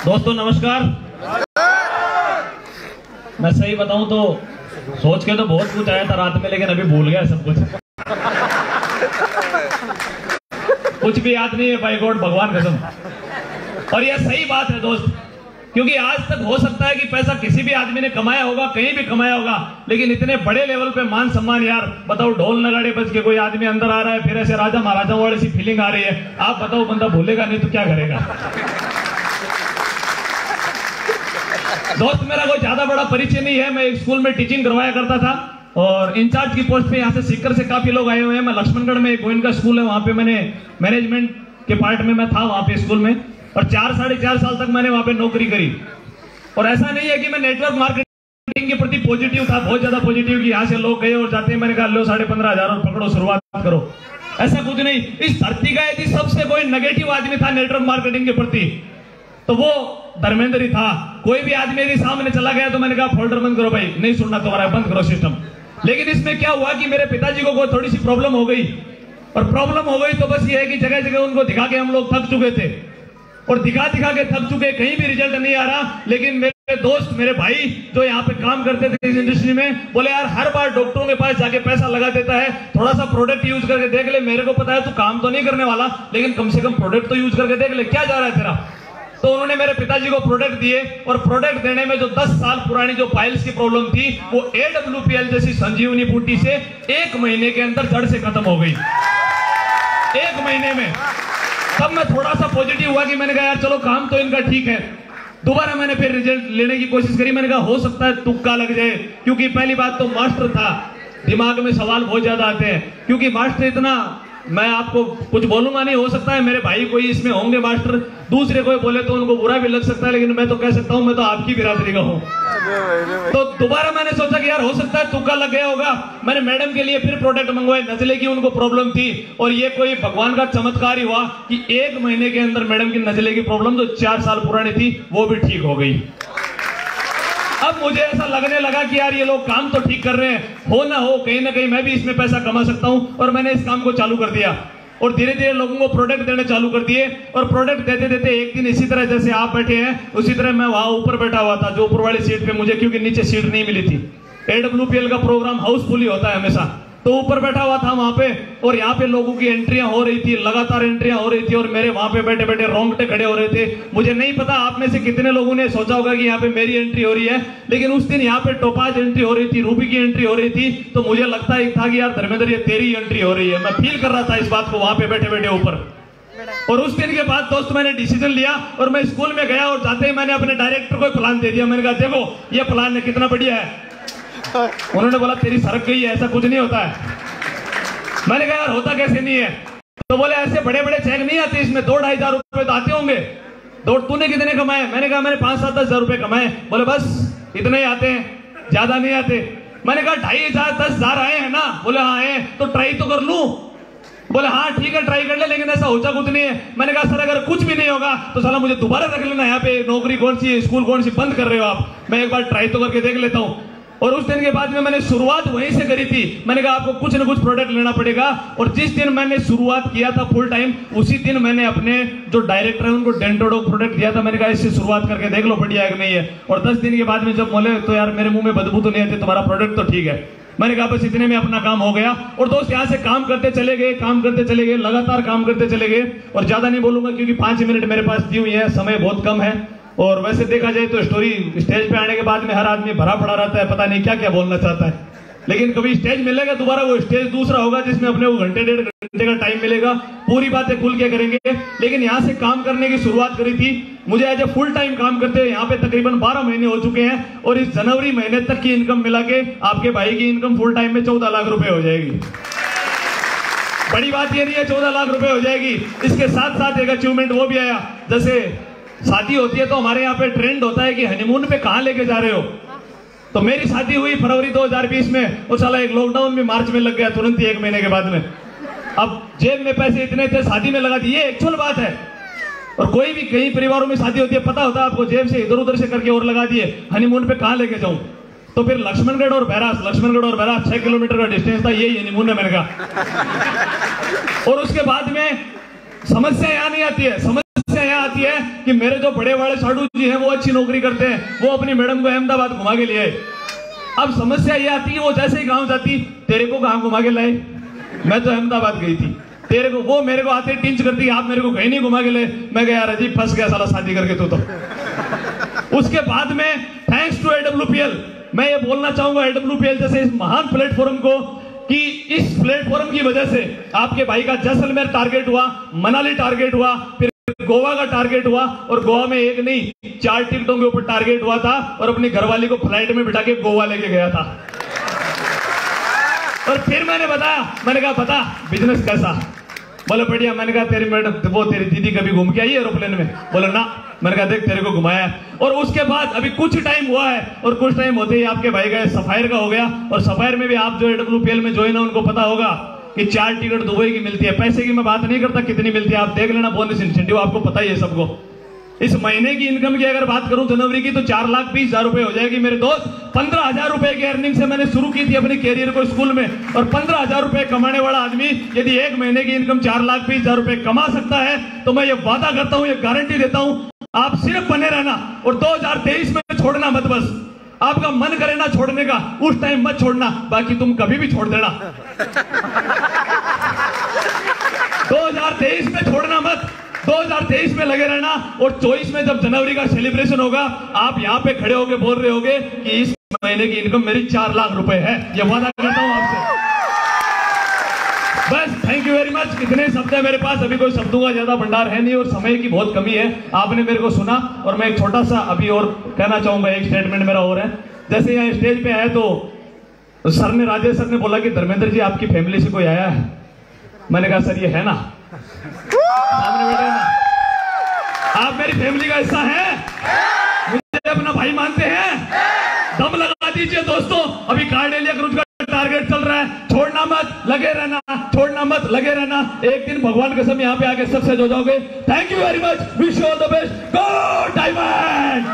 दोस्तों नमस्कार। मैं सही बताऊं तो सोच के तो बहुत कुछ आया था रात में, लेकिन अभी भूल गया सब कुछ। कुछ भी याद नहीं है बाय गॉड, भगवान कसम। और यह सही बात है दोस्त, क्योंकि आज तक हो सकता है कि पैसा किसी भी आदमी ने कमाया होगा, कहीं भी कमाया होगा, लेकिन इतने बड़े लेवल पे मान सम्मान, यार बताओ, ढोल नगाड़े बज के कोई आदमी अंदर आ रहा है, फिर ऐसे राजा महाराजाओं वाली सी फीलिंग आ रही है। आप बताओ, बंदा भूलेगा नहीं तो क्या करेगा। दोस्त मेरा कोई ज्यादा बड़ा परिचय नहीं है, मैं एक स्कूल में टीचिंग करवाया करता था और इंचार्ज की पोस्ट पे यहाँ से सीकर से काफी लोग आए हुए हैं। मैं लक्ष्मणगढ़ में एक गोविंद का स्कूल है, वहां पे मैंने मैनेजमेंट के पार्ट में मैं था वहां पे स्कूल में, और 4-4.5 साल तक मैंने वहां पे नौकरी करी। और ऐसा नहीं है कि मैं नेटवर्क मार्केटिंग के प्रति पॉजिटिव था, बहुत ज्यादा पॉजिटिव, कि यहाँ से लोग गए और जाते हैं, मैंने कहा लो 15,500 और पकड़ो शुरुआत करो, ऐसा कुछ नहीं। इस धरती का यदि सबसे कोई नेगेटिव आदमी था नेटवर्क मार्केटिंग के प्रति तो वो धर्मेंद्र ही था। कोई भी आदमी यदि सामने चला गया तो मैंने कहा फोल्डर बंद करो भाई, नहीं सुनना तुम्हारा, बंद करो सिस्टम। लेकिन इसमें क्या हुआ कि मेरे पिताजी को थोड़ी सी प्रॉब्लम हो गई, और प्रॉब्लम हो गई तो बस ये है कि जगह जगह उनको दिखा के हम लोग थक चुके थे, और दिखा के थक चुके, कहीं भी रिजल्ट नहीं आ रहा। लेकिन मेरे दोस्त, मेरे भाई जो यहाँ पे काम करते थे इस इंडस्ट्री में, बोले यार हर बार डॉक्टरों के पास जाके पैसा लगा देता है, थोड़ा सा प्रोडक्ट यूज करके देख ले, मेरे को पता है तू काम तो नहीं करने वाला, लेकिन कम से कम प्रोडक्ट तो यूज करके देख ले, क्या जा रहा है तेरा। तो उन्होंने मेरे पिताजी को प्रोडक्ट दिए, और प्रोडक्ट देने में जो 10 साल पुरानी जो पाइल्स की प्रॉब्लम थी, वो AWPL जैसी संजीवनी बूटी से 1 महीने के अंदर जड़ से खत्म हो गई, 1 महीने में। तब मैं थोड़ा सा पॉजिटिव हुआ कि मैंने कहा यार चलो काम तो इनका ठीक है। दोबारा मैंने फिर रिजल्ट लेने की कोशिश करी, मैंने कहा हो सकता है तुक्का लग जाए, क्योंकि पहली बात तो मास्टर था, दिमाग में सवाल बहुत ज्यादा आते हैं, क्योंकि मास्टर इतना, मैं आपको कुछ बोलूंगा नहीं, हो सकता है मेरे भाई कोई इसमें होंगे मास्टर, दूसरे कोई बोले तो उनको बुरा भी लग सकता है, लेकिन मैं तो कह सकता हूं मैं तो आपकी बिरादरी का हूं। तो दोबारा मैंने सोचा कि यार हो सकता है तुक्का लग गया होगा। मैंने मैडम के लिए फिर प्रोडक्ट मंगवाए, नजले की उनको प्रॉब्लम थी, और ये कोई भगवान का चमत्कार ही हुआ कि 1 महीने के अंदर मैडम की नजले की प्रॉब्लम जो 4 साल पुरानी थी वो भी ठीक हो गई। अब मुझे ऐसा लगने लगा कि यार ये लोग काम तो ठीक कर रहे हैं, हो ना हो कहीं ना कहीं मैं भी इसमें पैसा कमा सकता हूं, और मैंने इस काम को चालू कर दिया, और धीरे धीरे लोगों को प्रोडक्ट देने चालू कर दिए। और प्रोडक्ट देते देते एक दिन इसी तरह जैसे आप बैठे हैं उसी तरह मैं वहां ऊपर बैठा हुआ था, जो ऊपर वाली सीट पे मुझे, क्योंकि नीचे सीट नहीं मिली थी, AWPL का प्रोग्राम हाउसफुल ही होता है हमेशा, तो ऊपर बैठा हुआ था वहां पे, और यहाँ पे लोगों की एंट्रियां हो रही थी, लगातार एंट्रियां हो रही थी, और मेरे वहां पे बैठे बैठे रोंगटे खड़े हो रहे थे। मुझे नहीं पता आप में से कितने लोगों ने सोचा होगा कि यहाँ पे मेरी एंट्री हो रही है, लेकिन उस दिन यहाँ पे टोपाज एंट्री हो रही थी, रूबी की एंट्री हो रही थी, तो मुझे लगता ही था कि यार धर्मेंद्र ये तेरी एंट्री हो रही है, मैं फील कर रहा था इस बात को वहां पे बैठे बैठे ऊपर। और उस दिन के बाद दोस्त मैंने डिसीजन लिया, और मैं स्कूल में गया, और जाते ही मैंने अपने डायरेक्टर को प्लान दे दिया। मैंने कहा देखो ये प्लान है, कितना बढ़िया है। उन्होंने बोला तेरी सरक गई है, ऐसा कुछ नहीं होता है। मैंने कहा यार होता कैसे नहीं है, तो बोले ऐसे बड़े बड़े चेक नहीं आते, इसमें 2-2.5 हजार रुपए तो आते होंगे। तो तूने कितने कमाए? मैंने कहा मैंने 5-7-10 हजार रुपए कमाए। बोले बस इतने ही आते हैं, ज्यादा नहीं आते। मैंने कहा 2,500-10 हजार आए हैं ना? बोले हाँ आए, तो ट्राई तो कर लूं। बोले हाँ ठीक है ट्राई कर ले, लेकिन ऐसा होता कुछ नहीं है। मैंने कहा सर अगर कुछ भी नहीं होगा तो साला मुझे दोबारा रख लेना, यहाँ पे नौकरी कौन सी है, स्कूल कौन सी बंद कर रहे हो आप, मैं एक बार ट्राई तो करके देख लेता हूँ। और उस दिन के बाद में मैंने शुरुआत वहीं से करी थी। मैंने कहा आपको कुछ ना कुछ प्रोडक्ट लेना पड़ेगा, और जिस दिन मैंने शुरुआत किया था फुल टाइम, उसी दिन मैंने अपने जो डायरेक्टर है उनको डेंटोडॉक प्रोडक्ट दिया था। मैंने कहा इससे शुरुआत करके देख लो बढ़िया है कि नहीं है। और 10 दिन के बाद में जब बोले तो यार मेरे मुंह में बदबू तो नहीं आती, तुम्हारा प्रोडक्ट तो ठीक है। मैंने कहा बस इतने में अपना काम हो गया। और दोस्त यहाँ से काम करते चले गए, काम करते चले गए, लगातार काम करते चले गए। और ज्यादा नहीं बोलूंगा क्योंकि 5 मिनट मेरे पास दी हुई है, समय बहुत कम है। और वैसे देखा जाए तो स्टोरी स्टेज पे आने के बाद में हर आदमी भरा पड़ा रहता है, पता नहीं क्या क्या बोलना चाहता है, लेकिन कभी स्टेज मिलेगा दोबारा, वो स्टेज दूसरा होगा जिसमें अपने को 1-1.5 घंटे का टाइम मिलेगा, पूरी बातें खुल के करेंगे। लेकिन यहाँ से काम करने की शुरुआत करी थी, मुझे एज ए फुल टाइम काम करते यहाँ पे तकरीबन 12 महीने हो चुके हैं। और इस जनवरी महीने तक की इनकम मिला के आपके भाई की इनकम फुल टाइम में 14 लाख रुपए हो जाएगी। बड़ी बात ये नहीं है 14 लाख रुपए हो जाएगी, इसके साथ साथ एक अचीवमेंट वो भी आया, जैसे शादी होती है तो हमारे यहाँ पे ट्रेंड होता है कि हनीमून पे कहाँ लेके जा रहे हो। तो मेरी शादी हुई फरवरी 2020 में, और साला एक लॉकडाउन भी मार्च में लग गया तुरंत ही 1 महीने के बाद में। अब जेब में पैसे इतने थे, शादी में लगा दिए, ये एक्चुअल बात है। और कोई भी कई परिवारों में शादी होती है, पता होता है आपको, जेब से इधर उधर से करके और लगा दिए, हनीमून पे कहाँ लेके जाऊं। तो फिर लक्ष्मणगढ़ और बैरास 6 किलोमीटर का डिस्टेंस था, यही हनीमून है मैंने कहा। और उसके बाद में समस्या यहाँ नहीं आती है, समस्या समस्या यह आती है कि मेरे जो बड़े वाले साडू जी हैं वो अच्छी नौकरी करते हैं, वो अपनी मैडम को अहमदाबाद घुमा के ले आए। अब समस्या ये आती है वो जैसे ही गांव जाती, तेरे को कहां घुमा के लाए, मैं तो अहमदाबाद गई थी, तेरे को, वो मेरे को आते टिंच करती, आप मेरे को कहीं नहीं घुमा के ले। मैं गया यार अजीब फंस गया साला शादी करके तो। उसके बाद में थैंक्स टू AWPL मैं ये बोलना चाहूंगा AWPL जैसे इस महान प्लेटफॉर्म को, कि इस प्लेटफॉर्म की वजह से आपके भाई का जैसलमेर टारगेट हुआ, मनाली टारगेट हुआ, फिर गोवा का टारगेट हुआ, और गोवा में एक नहीं 4 टिकटों के ऊपर टारगेट हुआ था, और अपनी घरवाली को फ्लाइट में बिठा के गोवा लेके गया था। और फिर मैंने बताया, मैंने कहा बता बिजनेस कैसा, बोले बढ़िया। मैंने कहा तेरी मैडम वो तेरी दीदी कभी घूम के आई एरोप्लेन में, बोले ना। मैंने कहा देख तेरे को घुमाया है। और उसके बाद अभी कुछ टाइम हुआ है, और कुछ टाइम होते ही आपके भाई का सफायर का हो गया, और सफायर में भी आप जो AWPL में ज्वाइन है उनको पता होगा कि 4 टिकट दुबई की मिलती है। पैसे की मैं बात नहीं करता कितनी मिलती है, आप देख लेना बोनस इंसेंटिव, आपको पता ही है सबको। इस महीने की इनकम की अगर बात करूं जनवरी की तो 4,20,000 रुपए हो जाएगी मेरे दोस्त। 15,000 रुपए की अर्निंग से मैंने शुरू की थी अपने कैरियर को स्कूल में, और 15,000 रुपए कमाने वाला आदमी यदि एक महीने की इनकम 4,20,000 रुपए कमा सकता है, तो मैं ये वादा करता हूं, ये गारंटी देता हूं, आप सिर्फ बने रहना और 2023 में छोड़ना मत। बस आपका मन करे ना छोड़ने का, उस टाइम मत छोड़ना, बाकी तुम कभी भी छोड़ देना। 2023 में छोड़ना मत, 2023 में लगे रहना, और 24 में जब जनवरी का सेलिब्रेशन होगा, आप यहाँ पे खड़े होके बोल रहे होगे कि इस महीने की इनकम मेरी 4 लाख रुपए है, ये वादा करता हूं आपसे। बस थैंक यू वेरी मच। इतने शब्द है मेरे पास, अभी कोई शब्दों का ज्यादा भंडार है नहीं और समय की बहुत कमी है। आपने मेरे को सुना, और मैं एक छोटा सा अभी और कहना चाहूंगा, एक स्टेटमेंट मेरा और है। जैसे यहाँ स्टेज पे आए तो सर ने, राजेश सर ने बोला कि धर्मेंद्र जी आपकी फैमिली से कोई आया है। मैंने कहा सर ये है ना, सामने बैठे ना, आप मेरी फैमिली का हिस्सा हैं, मुझे अपना भाई मानते हैं, दम लगा दीजिए दोस्तों। अभी कार्डेलिया क्रूज का टारगेट चल रहा है, छोड़ना मत, लगे रहना, छोड़ना मत, लगे रहना। एक दिन भगवान कसम यहाँ पे आके सक्सेस हो जाओगे। Thank you very much, wish you all the best, go diamond.